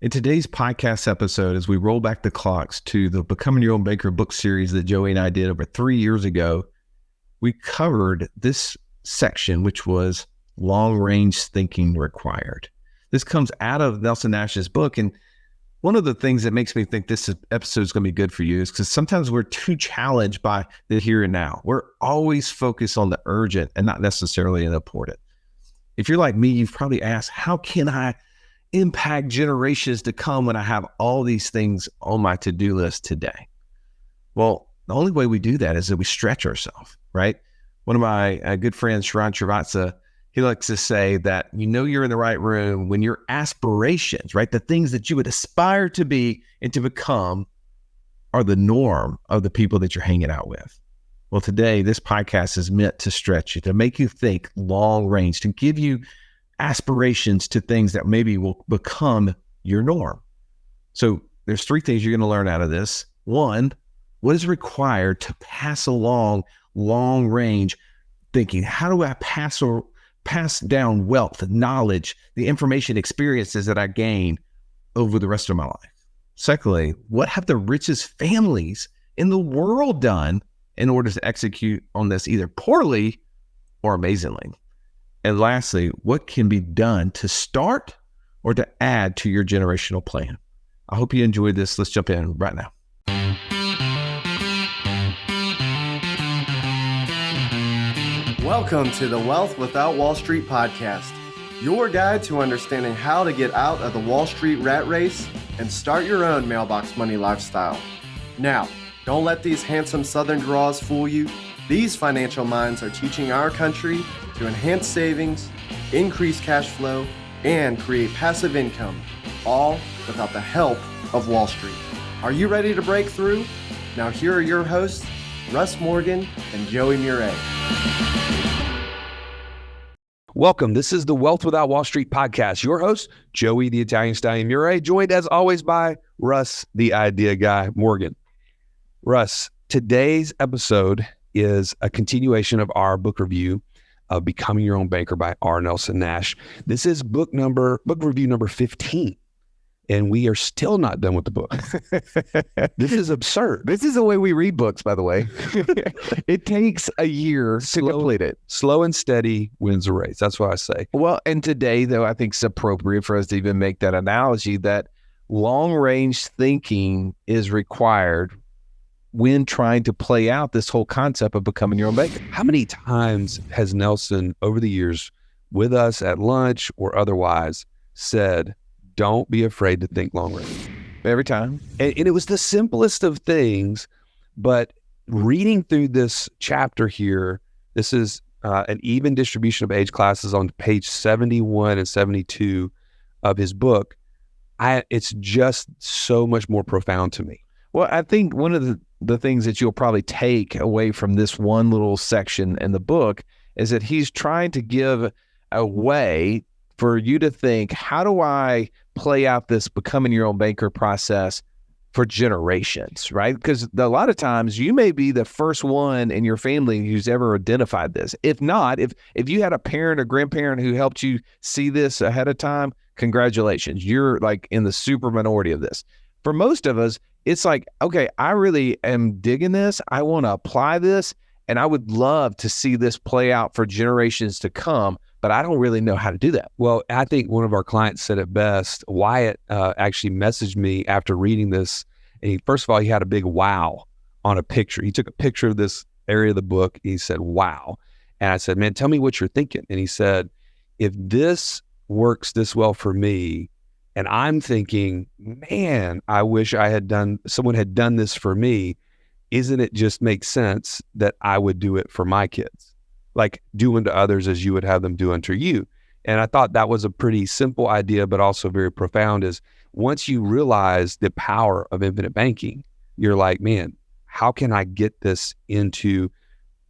In today's podcast episode, as we roll back the clocks to the Becoming Your Own Banker book series that Joey and I did over 3 years ago, we covered this section, which was long-range thinking required. This comes out of Nelson Nash's book. And one of the things that makes me think this episode is going to be good for you is because sometimes we're too challenged by the here and now. We're always focused on the urgent and not necessarily the important. If you're like me, you've probably asked, how can I impact generations to come when I have all these things on my to-do list today? Well, the only way we do that is that we stretch ourselves, right? One of my good friends, Sharon Travatsa, he likes to say that you're in the right room when your aspirations, right, the things that you would aspire to be and to become are the norm of the people that you're hanging out with. Well, today, this podcast is meant to stretch you, to make you think long range, to give you aspirations to things that maybe will become your norm. So there's 3 things you're going to learn out of this. 1, what is required to pass along long range thinking? How do I pass down wealth, knowledge, the information, experiences that I gain over the rest of my life? Secondly, what have the richest families in the world done in order to execute on this either poorly or amazingly? And lastly, what can be done to start or to add to your generational plan? I hope you enjoyed this. Let's jump in right now. Welcome to the Wealth Without Wall Street podcast, your guide to understanding how to get out of the Wall Street rat race and start your own mailbox money lifestyle. Now, don't let these handsome Southern draws fool you. These financial minds are teaching our country to enhance savings, increase cash flow, and create passive income, all without the help of Wall Street. Are you ready to break through? Now here are your hosts, Russ Morgan and Joey Murray. Welcome. This is the Wealth Without Wall Street podcast. Your host, Joey, the Italian Stallion Murray, joined as always by Russ, the Idea Guy Morgan. Russ, today's episode is a continuation of our book review of Becoming Your Own Banker by R. Nelson Nash. This is book review number 15, and we are still not done with the book. This is absurd. This is the way we read books, by the way. It takes a year to complete it. Slow and steady wins the race. That's what I say. Well, and today, though, I think it's appropriate for us to even make that analogy that long-range thinking is required when trying to play out this whole concept of becoming your own banker. How many times has Nelson, over the years, with us at lunch or otherwise, said, don't be afraid to think long range? Every time. And it was the simplest of things, but reading through this chapter here, this is an even distribution of age classes on page 71 and 72 of his book. It's just so much more profound to me. Well, I think one of the things that you'll probably take away from this one little section in the book is that he's trying to give a way for you to think, how do I play out this becoming your own banker process for generations, right? Because a lot of times you may be the first one in your family who's ever identified this. If not, if you had a parent or grandparent who helped you see this ahead of time, congratulations. You're like in the super minority of this. For most of us, it's like, okay, I really am digging this. I want to apply this, and I would love to see this play out for generations to come, but I don't really know how to do that. Well, I think one of our clients said it best. Wyatt actually messaged me after reading this, and first of all, he had a big wow on a picture. He took a picture of this area of the book. He said, wow. And I said, man, tell me what you're thinking. And he said, if this works this well for me, and I'm thinking, man, I wish someone had done this for me. Isn't it just make sense that I would do it for my kids? Like do unto others as you would have them do unto you. And I thought that was a pretty simple idea, but also very profound, is once you realize the power of infinite banking, you're like, man, how can I get this into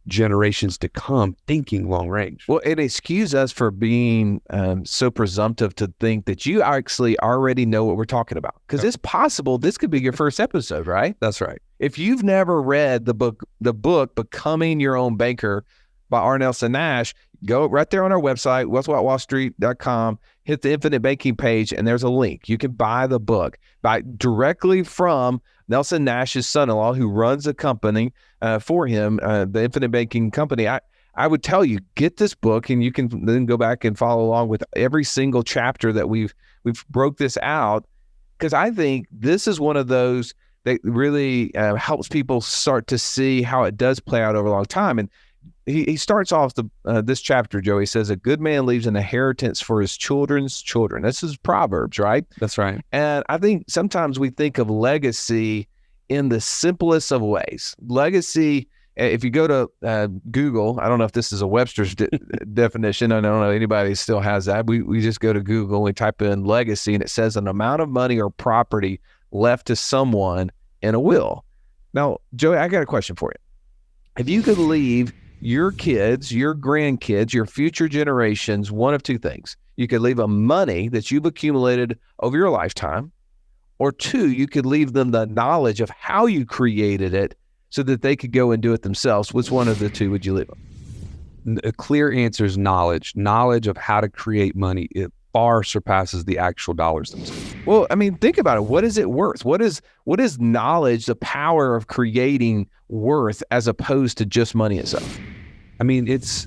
generations to come thinking long range? Well, it excuses us for being so presumptive to think that you actually already know what we're talking about. Because it's possible this could be your first episode, right? That's right. If you've never read the book Becoming Your Own Banker by R. Nelson Nash, go right there on our website, wealthwithoutwallstreet.com. hit the infinite banking page, and there's a link. You can buy the book directly from Nelson Nash's son-in-law, who runs a company for him, the infinite banking company. I would tell you, get this book, and you can then go back and follow along with every single chapter that we've broke this out, because I think this is one of those that really helps people start to see how it does play out over a long time. And he starts off this chapter, Joey, says, a good man leaves an inheritance for his children's children. This is Proverbs, right? That's right. And I think sometimes we think of legacy in the simplest of ways. Legacy, if you go to Google, I don't know if this is a Webster's definition. I don't know anybody still has that. We just go to Google, we type in legacy, and it says an amount of money or property left to someone in a will. Now, Joey, I got a question for you. If you could leave your kids, your grandkids, your future generations, one of two things. You could leave them money that you've accumulated over your lifetime, or two, you could leave them the knowledge of how you created it so that they could go and do it themselves. Which one of the two would you leave them? A clear answer is knowledge. Knowledge of how to create money. It far surpasses the actual dollars themselves. Well, I mean, think about it. What is it worth? What is knowledge, the power of creating worth, as opposed to just money itself? I mean, there's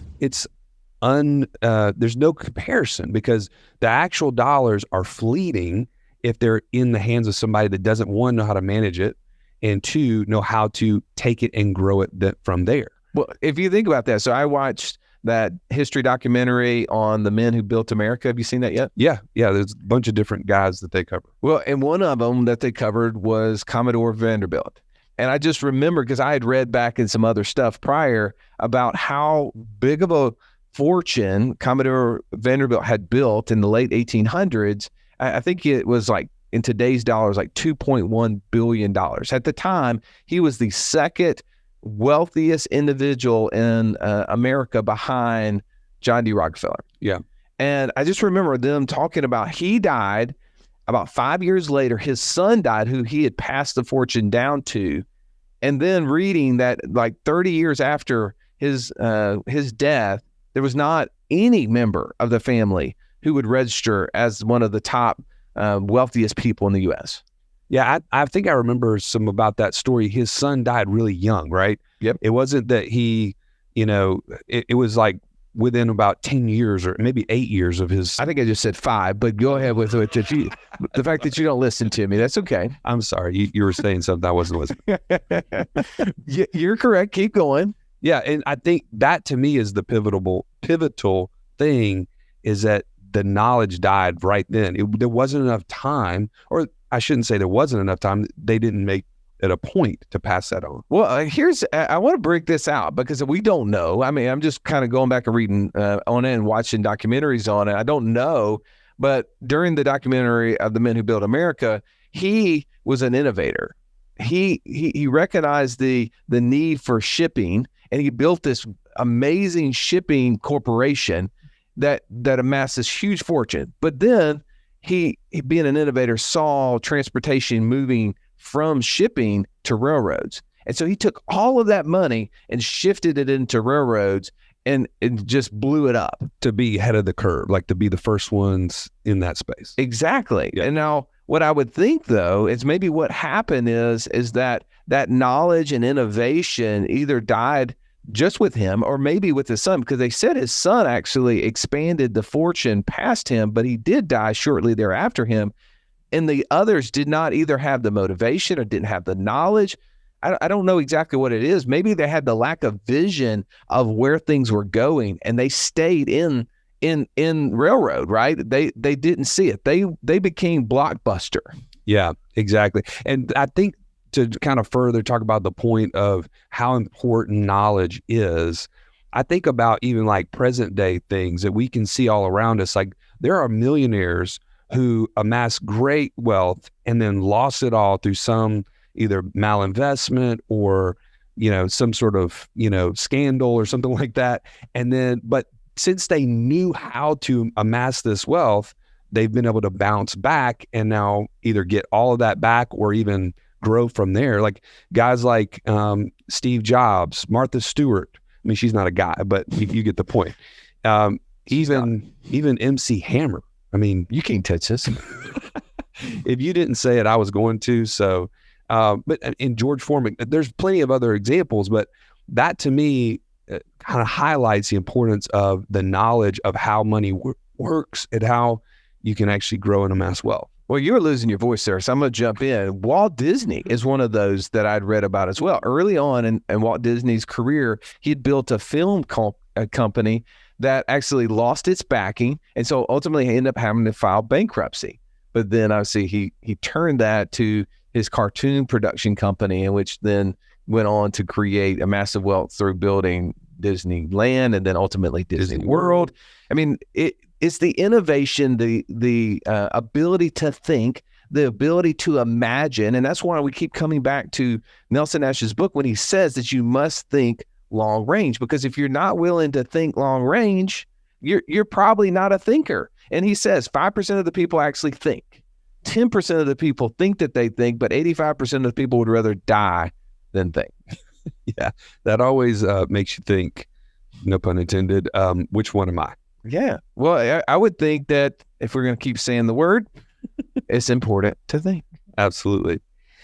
no comparison, because the actual dollars are fleeting if they're in the hands of somebody that doesn't, one, know how to manage it, and two, know how to take it and grow it from there. Well, if you think about that, so I watched that history documentary on the men who built America. Have you seen that yet? Yeah. There's a bunch of different guys that they cover. Well, and one of them that they covered was Commodore Vanderbilt. And I just remember, because I had read back in some other stuff prior about how big of a fortune Commodore Vanderbilt had built in the late 1800s. I think it was like, in today's dollars, like $2.1 billion. At the time, he was the second wealthiest individual in America behind John D. Rockefeller. Yeah. And I just remember them talking about, he died about 5 years later. His son died, who he had passed the fortune down to. And then reading that, like 30 years after his death, there was not any member of the family who would register as one of the top wealthiest people in the U.S. Yeah, I think I remember some about that story. His son died really young, right? Yep. It wasn't that he, it was like within about 10 years or maybe 8 years of his. I think I just said 5, but go ahead with it. The fact that you don't listen to me, that's okay. I'm sorry. You were saying something I wasn't listening. You're correct. Keep going. Yeah, and I think that to me is the pivotal thing, is that the knowledge died right then. There wasn't enough time, or I shouldn't say there wasn't enough time. They didn't make it a point to pass that on. Well, I want to break this out, because we don't know. I mean, I'm just kind of going back and reading on it and watching documentaries on it. I don't know, but during the documentary of the men who built America, he was an innovator. He recognized the need for shipping, and he built this amazing shipping corporation that amassed this huge fortune. But then he being an innovator, saw transportation moving from shipping to railroads. And so he took all of that money and shifted it into railroads, and just blew it up. To be ahead of the curve, like to be the first ones in that space. Exactly. Yeah. And now what I would think, though, is maybe what happened is that knowledge and innovation either died just with him, or maybe with his son, because they said his son actually expanded the fortune past him, but he did die shortly thereafter him. And the others did not either have the motivation or didn't have the knowledge. I don't know exactly what it is. Maybe they had the lack of vision of where things were going, and they stayed in railroad, right? They didn't see it. They became blockbuster. Yeah, exactly. And I think, to kind of further talk about the point of how important knowledge is, I think about even like present day things that we can see all around us. Like, there are millionaires who amassed great wealth and then lost it all through some either malinvestment or, some sort of, scandal or something like that. And then, but since they knew how to amass this wealth, they've been able to bounce back and now either get all of that back or even grow from there. Like guys like Steve Jobs, Martha Stewart. I mean, she's not a guy, but you get the point. Even MC Hammer. I mean, You can't touch this. if you didn't say it, I was going to. So, but in George Foreman, there's plenty of other examples, but that to me kind of highlights the importance of the knowledge of how money works and how you can actually grow and amass wealth. Well, you're losing your voice there, so I'm going to jump in. Walt Disney is one of those that I'd read about as well. Early on in Walt Disney's career, he'd built a film company that actually lost its backing, and so ultimately he ended up having to file bankruptcy. But then obviously he turned that to his cartoon production company, in which then went on to create a massive wealth through building Disneyland and then ultimately Disney World. I mean, it's the innovation, the ability to think, the ability to imagine. And that's why we keep coming back to Nelson Ash's book when he says that you must think long range, because if you're not willing to think long range, you're probably not a thinker. And he says 5% of the people actually think. 10% of the people think that they think, but 85% of the people would rather die than think. Yeah, that always makes you think, no pun intended, which one am I? Yeah. Well, I would think that if we're going to keep saying the word, it's important to think. Absolutely.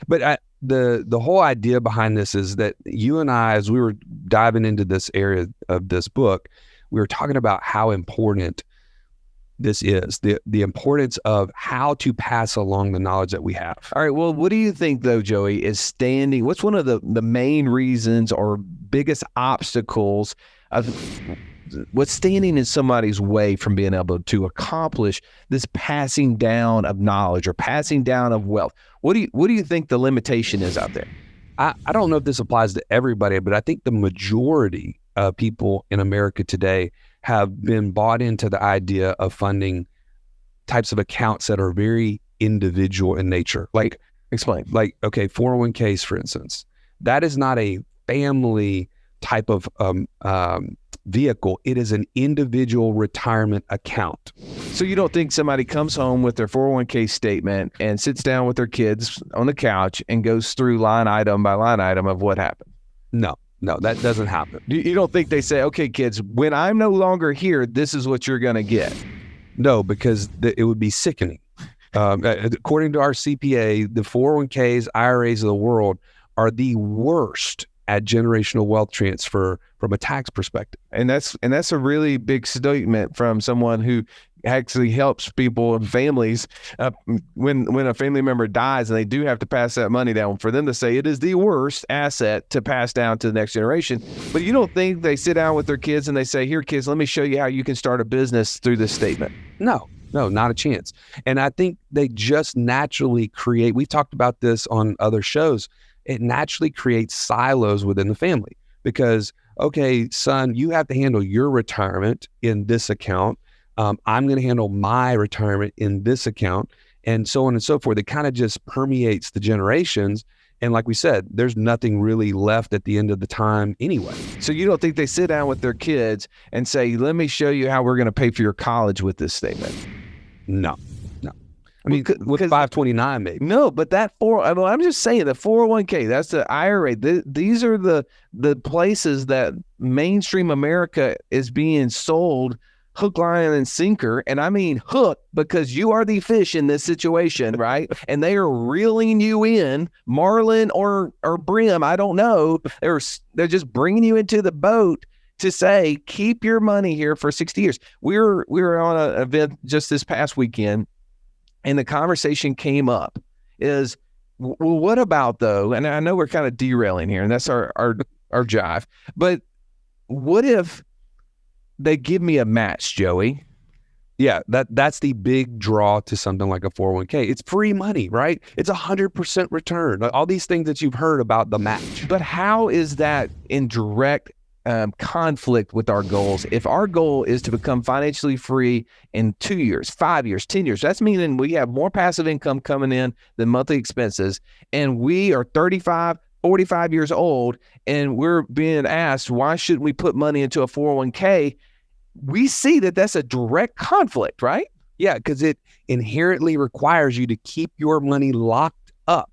But the whole idea behind this is that you and I, as we were diving into this area of this book, we were talking about how important this is, the importance of how to pass along the knowledge that we have. All right. Well, what do you think, though, Joey, is standing? What's one of the main reasons or biggest obstacles of what's standing in somebody's way from being able to accomplish this passing down of knowledge or passing down of wealth? What do you think the limitation is out there? I don't know if this applies to everybody, but I think the majority of people in America today have been bought into the idea of funding types of accounts that are very individual in nature. Like, explain. Like, okay, 401ks, for instance, that is not a family type of vehicle. It is an individual retirement account. So you don't think somebody comes home with their 401k statement and sits down with their kids on the couch and goes through line item by line item of what happened? No, that doesn't happen. You don't think they say, okay, kids, when I'm no longer here, this is what you're going to get? No, because it would be sickening. According to our CPA, the 401ks, IRAs of the world are the worst at generational wealth transfer from a tax perspective. And that's a really big statement from someone who actually helps people and families when a family member dies and they do have to pass that money down, for them to say it is the worst asset to pass down to the next generation. But you don't think they sit down with their kids and they say, here, kids, let me show you how you can start a business through this statement? No, not a chance. And I think they just naturally create, we've talked about this on other shows, it naturally creates silos within the family because, okay, son, you have to handle your retirement in this account. I'm going to handle my retirement in this account, and so on and so forth. It kind of just permeates the generations. And like we said, there's nothing really left at the end of the time anyway. So you don't think they sit down with their kids and say, let me show you how we're going to pay for your college with this statement? No. I mean, with 529 maybe. No, but I'm just saying the 401k, that's the IRA. These are the places that mainstream America is being sold hook, line, and sinker. And I mean hook, because you are the fish in this situation, right? And they are reeling you in, marlin or brim, I don't know. They're just bringing you into the boat to say, keep your money here for 60 years. We were on an event just this past weekend, and the conversation came up is, well, what about though? And I know we're kind of derailing here, and that's our jive, but what if they give me a match, Joey? Yeah, that's the big draw to something like a 401k. It's free money, right? It's 100% return. Like all these things that you've heard about the match. But how is that in direct conflict with our goals? If our goal is to become financially free in 2 years, 5 years, 10 years, that's meaning we have more passive income coming in than monthly expenses, and we are 35, 45 years old, and we're being asked, why shouldn't we put money into a 401k? We see that that's a direct conflict, right? Yeah, because it inherently requires you to keep your money locked up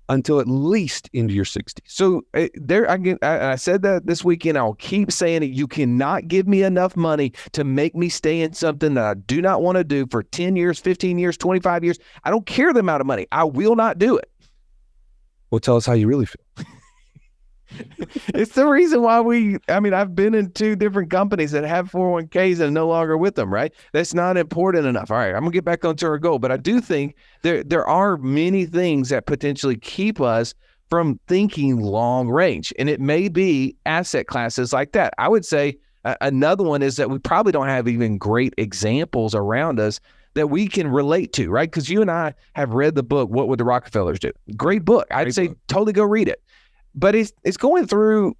until at least into your 60s. So I said that this weekend. I'll keep saying it. You cannot give me enough money to make me stay in something that I do not want to do for 10 years, 15 years, 25 years. I don't care the amount of money. I will not do it. Well, tell us how you really feel. It's the reason why I've been in 2 different companies that have 401ks and no longer with them, right? That's not important enough. All right, I'm gonna get back onto our goal. But I do think there are many things that potentially keep us from thinking long range. And it may be asset classes like that. I would say another one is that we probably don't have even great examples around us that we can relate to, right? Because you and I have read the book, What Would the Rockefellers Do? Great book. I'd say totally go read it. But it's going through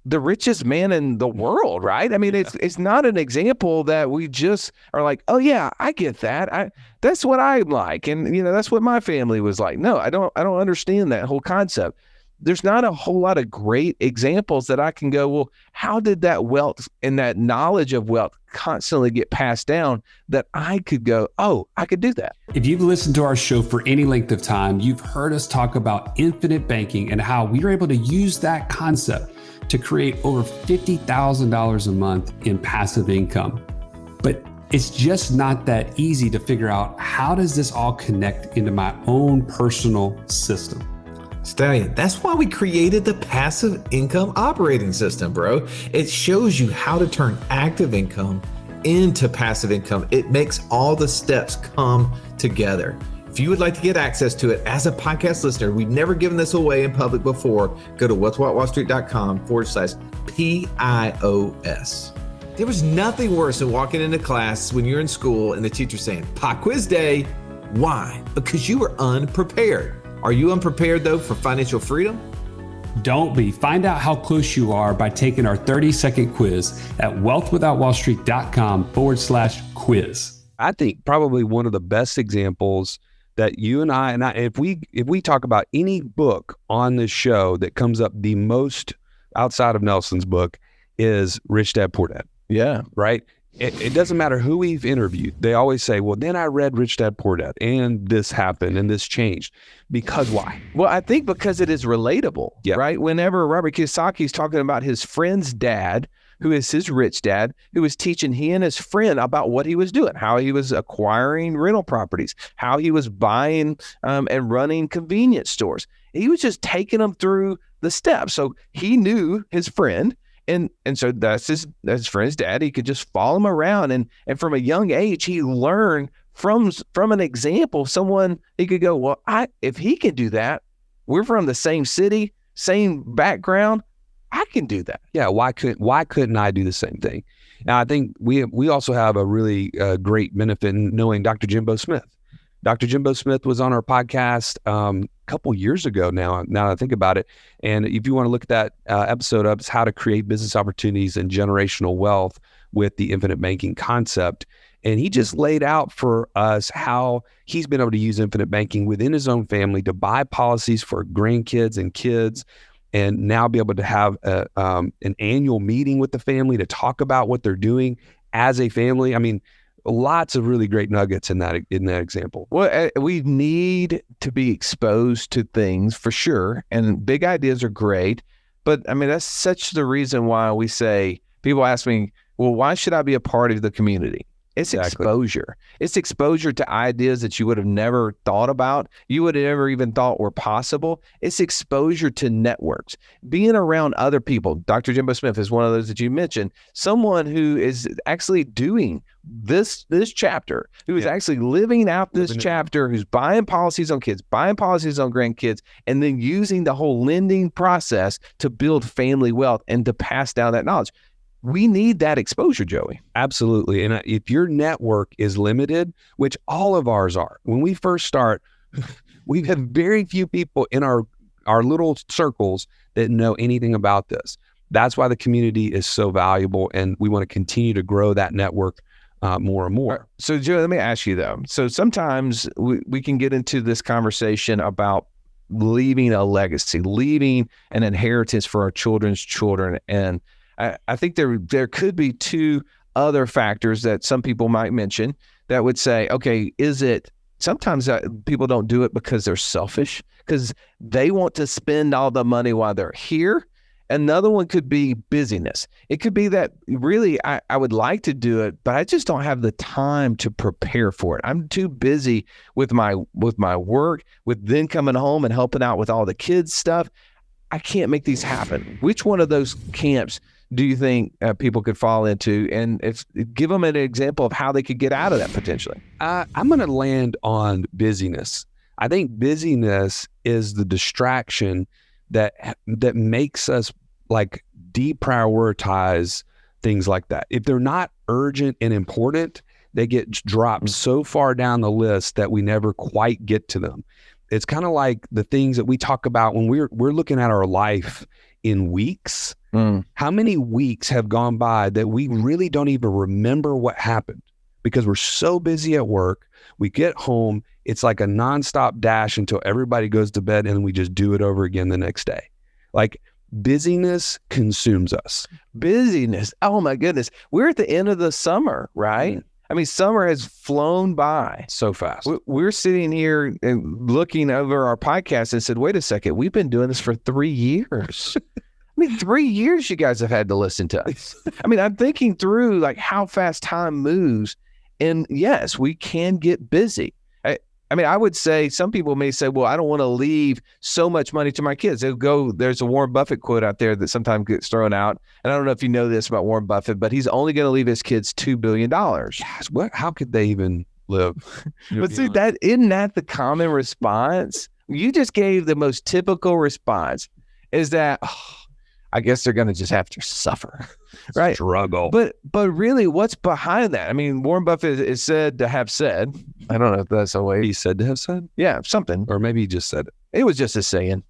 the richest man in the world, right? I mean, it's not an example that we just are like, oh yeah, I get that. That's what I like, and that's what my family was like. No, I don't understand that whole concept. There's not a whole lot of great examples that I can go, well, how did that wealth and that knowledge of wealth constantly get passed down that I could go, oh, I could do that. If you've listened to our show for any length of time, you've heard us talk about infinite banking and how we were able to use that concept to create over $50,000 a month in passive income. But it's just not that easy to figure out, how does this all connect into my own personal system? Stallion, that's why we created the passive income operating system, bro. It shows you how to turn active income into passive income. It makes all the steps come together. If you would like to get access to it as a podcast listener, we've never given this away in public before, go to what'swhatwallstreet.com/PIOS. There was nothing worse than walking into class when you're in school and the teacher saying, pop quiz day. Why? Because you were unprepared. Are you unprepared though for financial freedom? Don't be. Find out how close you are by taking our 30-second quiz at wealthwithoutwallstreet.com/quiz. I think probably one of the best examples that you and I, if we talk about any book on this show that comes up the most outside of Nelson's book, is Rich Dad Poor Dad. Yeah. Right? It doesn't matter who we've interviewed. They always say, well, then I read Rich Dad Poor Dad and this happened and this changed. Because why? Well, I think because it is relatable, right? Whenever Robert Kiyosaki's talking about his friend's dad, who is his rich dad, who was teaching he and his friend about what he was doing, how he was acquiring rental properties, how he was buying and running convenience stores. He was just taking them through the steps. So he knew his friend. And so that's his friend's dad. He could just follow him around. And from a young age, he learned from an example, someone he could go, well, if he can do that, we're from the same city, same background, I can do that. Yeah, why couldn't I do the same thing? Now, I think we also have a really great benefit in knowing Dr. Jimbo Smith. Dr. Jimbo Smith was on our podcast a couple years ago now that I think about it. And if you want to look at that episode up, it's how to create business opportunities and generational wealth with the infinite banking concept. And he just laid out for us how he's been able to use infinite banking within his own family to buy policies for grandkids and kids, and now be able to have an annual meeting with the family to talk about what they're doing as a family. I mean, lots of really great nuggets in that example. Well, we need to be exposed to things for sure. And big ideas are great. But I mean, that's such the reason why we say, people ask me, well, why should I be a part of the community? It's exposure. It's exposure to ideas that you would have never thought about, you would have never even thought were possible. It's exposure to networks, being around other people. Dr. Jimbo Smith is one of those that you mentioned, someone who is actually doing this chapter, who is actually living out this chapter, who's buying policies on kids, buying policies on grandkids, and then using the whole lending process to build family wealth and to pass down that knowledge. We need that exposure, Joey. Absolutely. And if your network is limited, which all of ours are, when we first start, we have very few people in our little circles that know anything about this. That's why the community is so valuable, and we want to continue to grow that network more and more. So, Joey, let me ask you though. So sometimes we can get into this conversation about leaving a legacy, leaving an inheritance for our children's children. And I think there could be two other factors that some people might mention that would say, okay, is it sometimes people don't do it because they're selfish, because they want to spend all the money while they're here. Another one could be busyness. It could be that really I would like to do it, but I just don't have the time to prepare for it. I'm too busy with my work, with then coming home and helping out with all the kids stuff. I can't make these happen. Which one of those camps do you think people could fall into? And give them an example of how they could get out of that potentially. I'm going to land on busyness. I think busyness is the distraction that makes us like deprioritize things like that. If they're not urgent and important, they get dropped so far down the list that we never quite get to them. It's kind of like the things that we talk about when we're looking at our life in weeks. How many weeks have gone by that we really don't even remember what happened because we're so busy at work? We get home, it's like a nonstop dash until everybody goes to bed, and we just do it over again the next day. Like, busyness consumes us. Busyness. Oh my goodness. We're at the end of the summer, right? I mean, summer has flown by so fast. We're sitting here and looking over our podcast and said, wait a second, we've been doing this for 3 years. I mean, 3 years you guys have had to listen to us. I mean, I'm thinking through like how fast time moves. And yes, we can get busy. I mean, I would say some people may say, well, I don't want to leave so much money to my kids. There's a Warren Buffett quote out there that sometimes gets thrown out. And I don't know if you know this about Warren Buffett, but he's only going to leave his kids $2 billion. Yes, how could they even live? But see, isn't that the common response? You just gave the most typical response is that, I guess they're going to just have to suffer, right? Struggle. But really, what's behind that? I mean, Warren Buffett is said to have said, I don't know if that's a way. He said to have said? Yeah, something. Or maybe he just said it. It was just a saying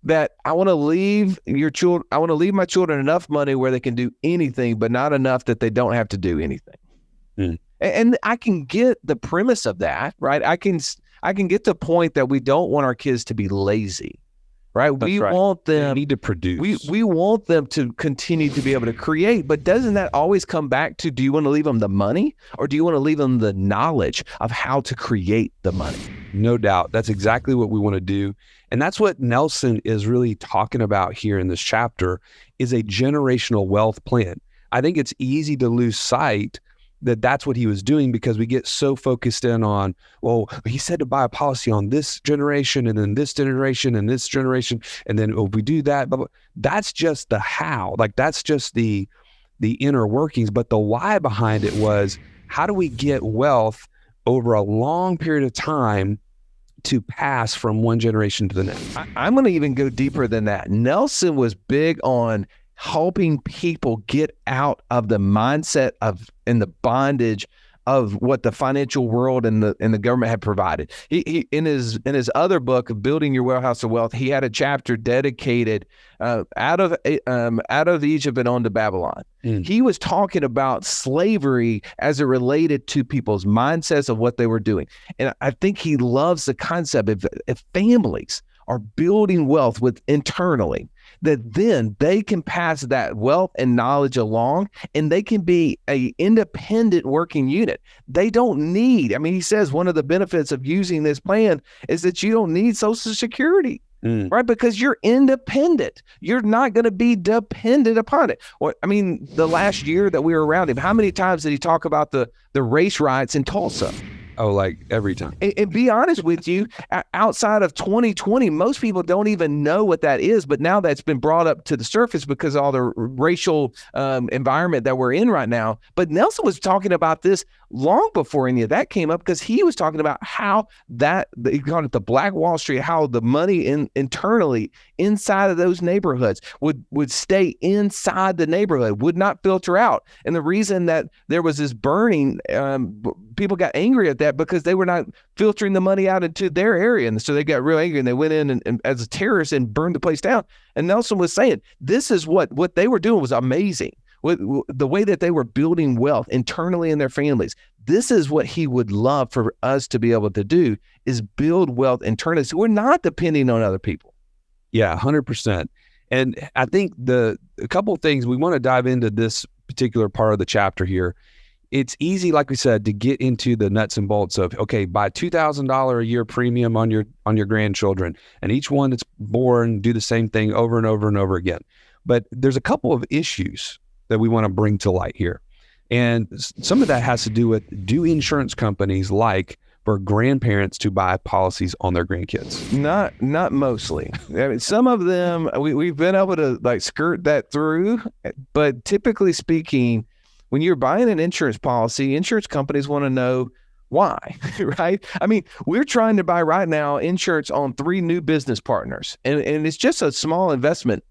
that I want to leave my children enough money where they can do anything, but not enough that they don't have to do anything. And I can get the premise of that, right? I can get the point that we don't want our kids to be lazy. Right. That's right. Want them they need to produce. We want them to continue to be able to create. But doesn't that always come back to, do you want to leave them the money, or do you want to leave them the knowledge of how to create the money? No doubt. That's exactly what we want to do. And that's what Nelson is really talking about here in this chapter, is a generational wealth plan. I think it's easy to lose sight that that's what he was doing because we get so focused in on, well, he said to buy a policy on this generation and then this generation and this generation. And then if we do that, but that's just the how, like that's just the inner workings. But the why behind it was, how do we get wealth over a long period of time to pass from one generation to the next? I'm going to even go deeper than that. Nelson was big on helping people get out of the mindset and the bondage of what the financial world and the government had provided. He in his other book of Building Your Warehouse of Wealth, he had a chapter dedicated out of Egypt and on to Babylon. He was talking about slavery as it related to people's mindsets of what they were doing. And I think he loves the concept of if families are building wealth internally, that then they can pass that wealth and knowledge along, and they can be an independent working unit. They don't need, he says one of the benefits of using this plan is that you don't need Social Security, right? Because you're independent. You're not going to be dependent upon it. The last year that we were around him, how many times did he talk about the race riots in Tulsa? Oh, like every time. And be honest with you, outside of 2020, most people don't even know what that is. But now that's been brought up to the surface because of all the racial environment that we're in right now. But Nelson was talking about this long before any of that came up, because he was talking about how he called it the Black Wall Street, how the money internally inside of those neighborhoods would stay inside the neighborhood, would not filter out. And the reason that there was this burning, people got angry at that because they were not filtering the money out into their area. And so they got real angry and they went in and as a terrorist and burned the place down. And Nelson was saying, this is what they were doing was amazing. The way that they were building wealth internally in their families. This is what he would love for us to be able to do, is build wealth internally. So we're not depending on other people. Yeah, 100%. And I think a couple of things we want to dive into this particular part of the chapter here. it's easy, like we said, to get into the nuts and bolts of, okay, buy $2,000 a year premium on your grandchildren, and each one that's born do the same thing over and over and over again. But there's a couple of issues that we want to bring to light here. And some of that has to do with, do insurance companies like for grandparents to buy policies on their grandkids? Not mostly. I mean, some of them, we've been able to like skirt that through, but typically speaking, when you're buying an insurance policy, insurance companies want to know why, right? I mean, we're trying to buy right now insurance on 3 new business partners, and it's just a small investment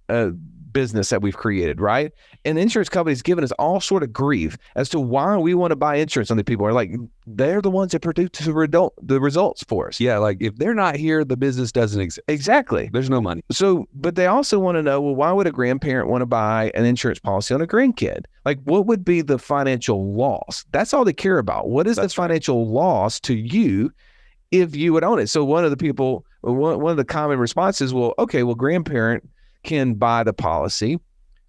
business that we've created, right? And the insurance company's given us all sort of grief as to why we want to buy insurance on the people. Are like, they're the ones that produce the results for us. Yeah, like if they're not here, the business doesn't exist. Exactly. There's no money. So, but they also want to know, well, why would a grandparent want to buy an insurance policy on a grandkid? Like, what would be the financial loss? That's all they care about. What is the financial loss to you if you would own it? So one of the common responses, well, okay, well, grandparent can buy the policy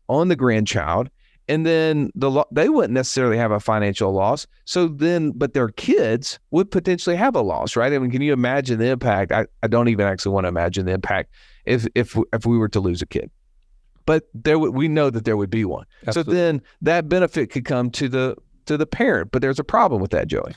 on the grandchild, and then they wouldn't necessarily have a financial loss. So then, but their kids would potentially have a loss, right? I mean, can you imagine the impact? I don't even actually want to imagine the impact if we were to lose a kid. But we know that there would be one. Absolutely. So then that benefit could come to the parent, but there's a problem with that, Joey.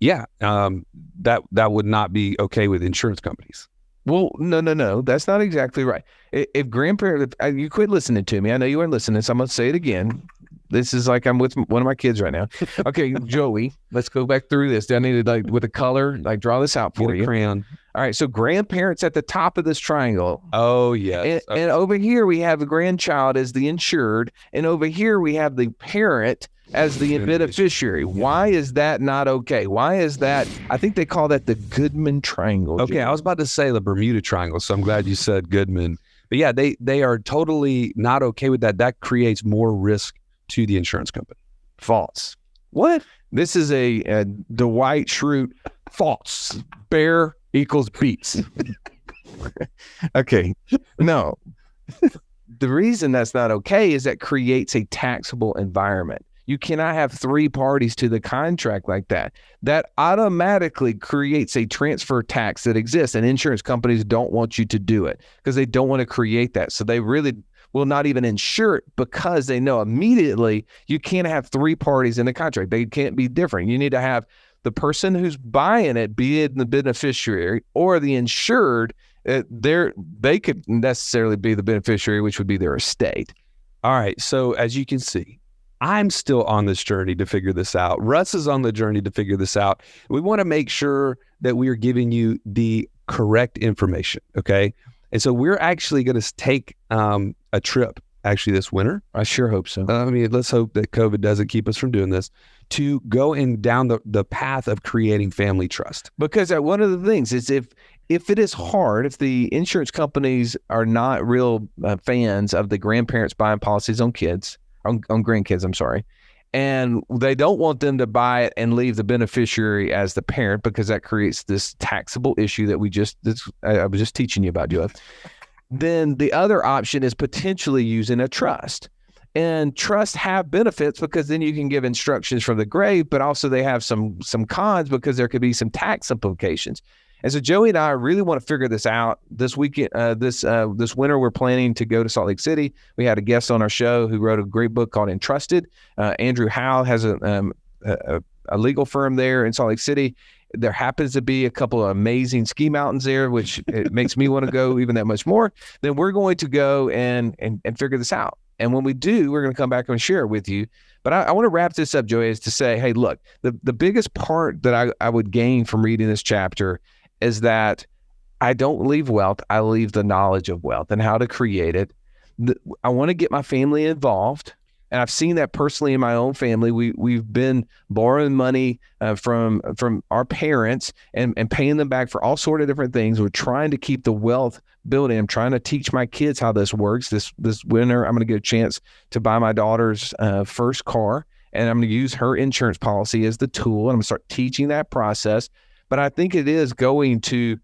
Yeah, that would not be okay with insurance companies. Well, no, that's not exactly right. If grandparents, you quit listening to me. I know you weren't listening, so I'm going to say it again. This is like I'm with one of my kids right now. Okay, Joey, let's go back through this. I need to, with a color, draw this out for you. Get a crayon. All right, so grandparents at the top of this triangle. Oh, yes. And over here we have the grandchild as the insured, and over here we have the parent as the beneficiary. Why is that not okay? Why is that? I think they call that the Goodman Triangle. Okay, I was about to say the Bermuda Triangle, so I'm glad you said Goodman. But yeah, they are totally not okay with that. That creates more risk to the insurance company. False. What? This is a Dwight Schrute false. Bear equals beats. Okay. No. The reason that's not okay is that creates a taxable environment. You cannot have 3 parties to the contract like that. That automatically creates a transfer tax that exists, and insurance companies don't want you to do it because they don't want to create that. So they really will not even insure it because they know immediately you can't have 3 parties in the contract. They can't be different. You need to have the person who's buying it, be it the beneficiary or the insured, they could necessarily be the beneficiary, which would be their estate. All right. So as you can see, I'm still on this journey to figure this out. Russ is on the journey to figure this out. We want to make sure that we are giving you the correct information, okay? And so we're actually going to take a trip actually this winter. I sure hope so. I mean, let's hope that COVID doesn't keep us from doing this, to go down the path of creating family trust. Because one of the things is if it is hard, if the insurance companies are not real fans of the grandparents buying policies on grandkids, I'm sorry, and they don't want them to buy it and leave the beneficiary as the parent because that creates this taxable issue that I was just teaching you about, Joe. Then the other option is potentially using a trust. And trusts have benefits because then you can give instructions from the grave, but also they have some cons because there could be some tax implications. And so Joey and I really want to figure this out this weekend. This winter, we're planning to go to Salt Lake City. We had a guest on our show who wrote a great book called Entrusted. Andrew Howe has a legal firm there in Salt Lake City. There happens to be a couple of amazing ski mountains there, which it makes me want to go even that much more. Then we're going to go and figure this out. And when we do, we're going to come back and share it with you. But I want to wrap this up, Joey, is to say, hey, look, the biggest part that I would gain from reading this chapter is that I don't leave wealth. I leave the knowledge of wealth and how to create it. I want to get my family involved. And I've seen that personally in my own family. We've been borrowing money from our parents and paying them back for all sort of different things. We're trying to keep the wealth building. I'm trying to teach my kids how this works. This winter, I'm going to get a chance to buy my daughter's first car, and I'm going to use her insurance policy as the tool. And I'm going to start teaching that process. But I think it is going to,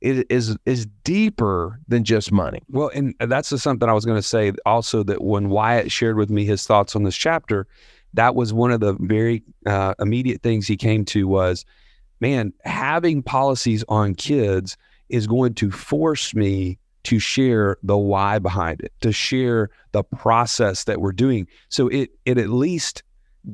it is deeper than just money. Well, and that's just something I was going to say also, that when Wyatt shared with me his thoughts on this chapter, that was one of the very immediate things he came to was, man, having policies on kids is going to force me to share the why behind it, to share the process that we're doing. So it at least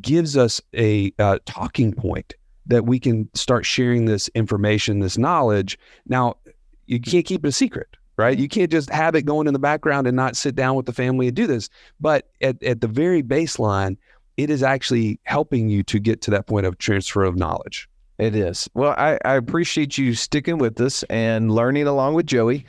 gives us a talking point that we can start sharing this information, this knowledge. Now, you can't keep it a secret, right? You can't just have it going in the background and not sit down with the family and do this. But at the very baseline, it is actually helping you to get to that point of transfer of knowledge. It is. Well, I appreciate you sticking with us and learning along with Joey.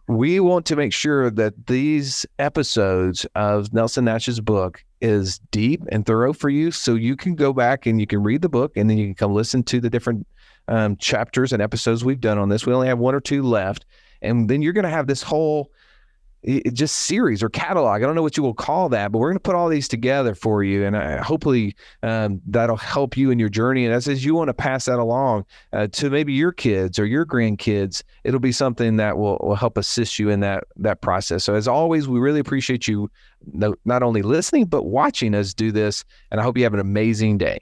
We want to make sure that these episodes of Nelson Nash's book is deep and thorough for you, so you can go back and you can read the book, and then you can come listen to the different chapters and episodes we've done on this. We only have 1 or 2 left, and then you're going to have this whole just series or catalog. I don't know what you will call that, but we're going to put all these together for you, and hopefully that'll help you in your journey. And as you want to pass that along to maybe your kids or your grandkids, it'll be something that will help assist you in that process. So as always, we really appreciate you not only listening, but watching us do this, and I hope you have an amazing day.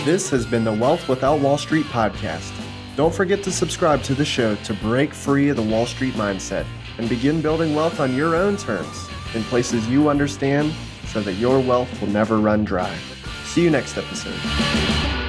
This has been the Wealth Without Wall Street podcast. Don't forget to subscribe to the show to break free of the Wall Street mindset and begin building wealth on your own terms in places you understand so that your wealth will never run dry. See you next episode.